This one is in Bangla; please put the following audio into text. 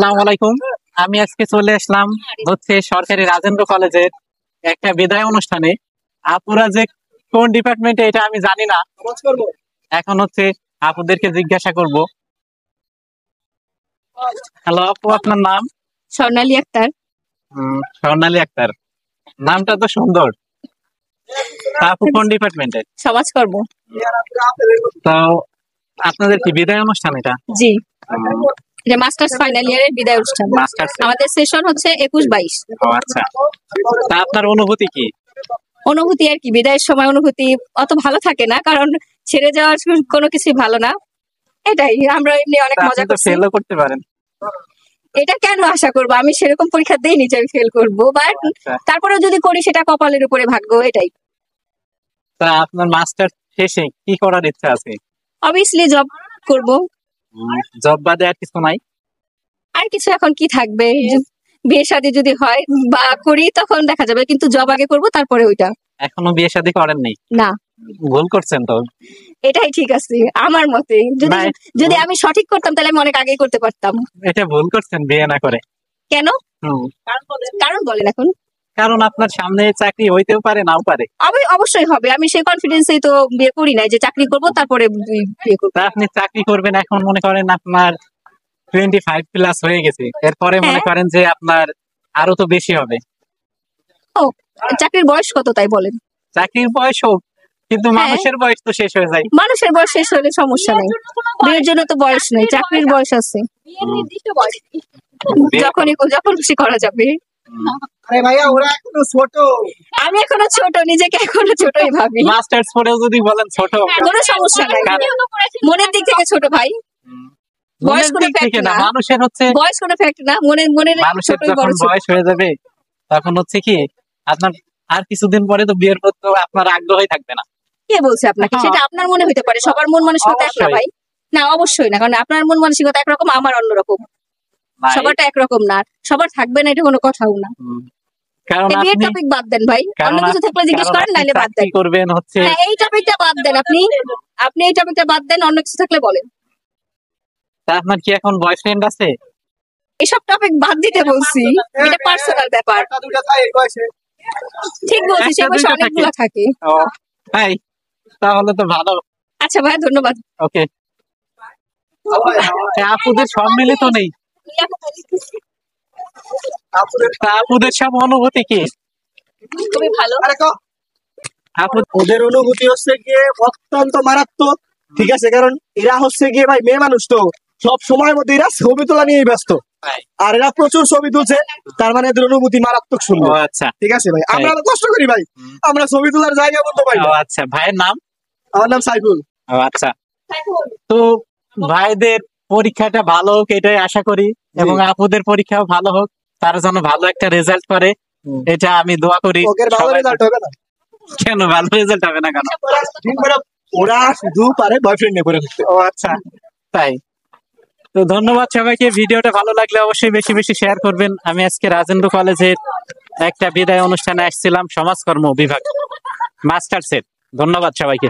আসসালামু আলাইকুম। আমি আজকে চলে আসলাম হচ্ছে সরকারি রাজেন্দ্র কলেজের একটা বিদায় অনুষ্ঠানে। আপুরা যে কোন ডিপার্টমেন্টে এটা আমি জানি না, এখন হচ্ছে আপুদেরকে জিজ্ঞাসা করব। হ্যালো আপু, আপনার নাম? স্বর্ণালী আক্তার। স্বর্ণালী আক্তার, নামটা তো সুন্দর। তা আপু কোন ডিপার্টমেন্টে? সমাজকর্ম। তো আপনাদের কি বিদায় অনুষ্ঠান এটা? জি, এটা মাস্টার্স ফাইনাল ইয়ারের বিদায় অনুষ্ঠান। মাস্টার্স? আমাদের সেশন হচ্ছে 21-22। ও আচ্ছা। তা আপনার অনুভূতি কি? অনুভূতি আর কি, বিদায়ের সময় অনুভূতি অত ভালো থাকে না, কারণ ছেড়ে যাওয়ার কোনো কিছুই ভালো না। এটাই, আমরা এমনি অনেক তা মজা আপনি তো করছি। ফেলও করতে পারেন। এটা কেন আশা করবো? আমি সেরকম পরীক্ষা দেইনি যে আমি ফেল করবো, বাট আচ্ছা। তারপরে যদি করি সেটা কপালের উপরে ভাগ্য, এটাই। তা আপনার মাস্টার শেষে কি করার ইচ্ছা আছে? অবভিয়াসলি জব করব। জব বাদে আর কিছু নাই? আর কিছু এখন কি থাকবে, বিয়ে শাদী যদি হয় বা করি তখন দেখা যাবে, কিন্তু জব আগে করব, তারপরে ওইটা। এখনো বিয়ে শাদী করেন নাই? না, ভুল করছেন তো। এটাই ঠিক আছে আমার মতে। যদি না, যদি আমি সঠিক করতাম তাহলে আমি অনেক আগেই করতে পারতাম। এটা ভুল করছেন বিয়ে না করে। কেন? হুম, কারণ বলেন এখন। কারণ আপনার সামনে চাকরি হইতেও পারে, নাও পারে। অবশ্যই হবে, আমি সেই কনফিডেন্সেই তো বিয়ে করি নাই যে চাকরি করব তারপরে বিয়ে করব। তা আপনি চাকরি করবেন, এখন মনে করেন আপনার 25+ হয়ে গেছে, এরপরে মনে হ্যাঁ। করেন যে আপনার আরো তো বেশি হবে। ও, চাকরির বয়স কত তাই বলেন? চাকরির বয়স হোক, কিন্তু হ্যাঁ। মানুষের বয়স তো শেষ হয়ে যায়। মানুষের বয়স শেষ হলে সমস্যা নেই, বিয়ের জন্য তো বয়স নেই, চাকরির বয়স আছে। যখন খুশি করা যাবে। আরে ভাইয়া ওরা এখনো ছোট। আমি এখনো ছোট, নিজেকে এখনো ছোটই ভাবি। মাস্টার্স পরেও যদি বলেন ছোট, কোনো সমস্যা নাই, মনের দিক থেকে ছোট ভাই। বয়স মনের কোনো দিক ফ্যাক্ট থেকে না, না, মানুষের হচ্ছে বয়স কোনো ফ্যাক্ট না, মনের মানুষের ছোটই যখন বড় ছোট। বয়স হয়ে যাবে তখন হচ্ছে কি আপনার আর কিছুদিন পরে তো বিয়ের প্রতি আপনার আগ্রহই থাকবে না। কে বলছে আপনাকে? হ্যাঁ। সেটা আপনার মনে হতে পারে, সবার মন মানসিকতা এক না অবশ্যই। ভাই। না, অবশ্যই না, কারণ আপনার মন মানসিকতা একরকম, আমার অন্যরকম। ভাই, সবারটা একরকম না, সবার থাকবে না, এটা কোনো কথাও না। কারণ এই বিয়ের আপনি টপিক বাদ দেন ভাই, কারণ অন্য কিছু থাকলে জিজ্ঞেস কারণ করেন, আপনি নাইলে বাদ চাকরি দেন। করবেন হচ্ছে। হ্যাঁ, এই টপিকটা বাদ দেন, আপনি এই টপিকটা বাদ দেন, অন্য কিছু থাকলে বলেন। তা আপনার কি এখন বয়ফ্রেন্ড আছে? এসব টপিক বাদ দিতে বলছি, এটা পার্সোনাল ব্যাপার। একটা দুইটা চাই এই বয়সে। ঠিক বলছি, সে একটা বয়সে দুইটা অনেকগুলো থাকে। ও তাই, তাহলে তো ভালো। আচ্ছা ভাই, ধন্যবাদ। ওকে। আপুদের সব মিলিত নেই, তা আপুদের সব অনুভূতি কি? খুবই ভালো। আরে কও। আপু ওদের অনুভূতি হচ্ছে গিয়ে অত্যন্ত মারাত্মক, ঠিক আছে, কারণ এরা হচ্ছে গিয়ে ভাই মেয়ে মানুষ তো সব সময়ের মধ্যে এরা ছবি তোলা নিয়েই ব্যস্ত, ভাই, আর এরা প্রচুর ছবি তুলছে, তার মানে এদের অনুভূতি মারাত্মক ও সুন্দর, আচ্ছা। ঠিক আছে ভাই। আমরা তো কষ্ট করি ভাই, আমরা ছবি তোলার জায়গা বলতে পারি ও না। আচ্ছা, ভাইয়ের নাম? আমার নাম সাইফুল। ও আচ্ছা। তো ভাইদের পরীক্ষাটা ভালো হোক এটাই আশা করি, এবং আপুদের পরীক্ষাও ভালো হোক, তারা যেন ভালো একটা রেজাল্ট করে, এটা আমি দোয়া করি। ওকে ভালো সবাই- রেজাল্ট হবে না, কেন ভালো রেজাল্ট হবে না কেন? ওরা শুধু পারে বয়ফ্রেন্ড নিয়ে পড়ে থাকতে। ও আচ্ছা, তাই। তো ধন্যবাদ সবাইকে। ভিডিওটা ভালো লাগলে অবশ্যই বেশি বেশি শেয়ার করবেন। আমি আজকে রাজেন্দ্র কলেজের একটা বিদায় অনুষ্ঠানে আসছিলাম, সমাজকর্ম বিভাগ মাস্টার্সের। ধন্যবাদ সবাইকে।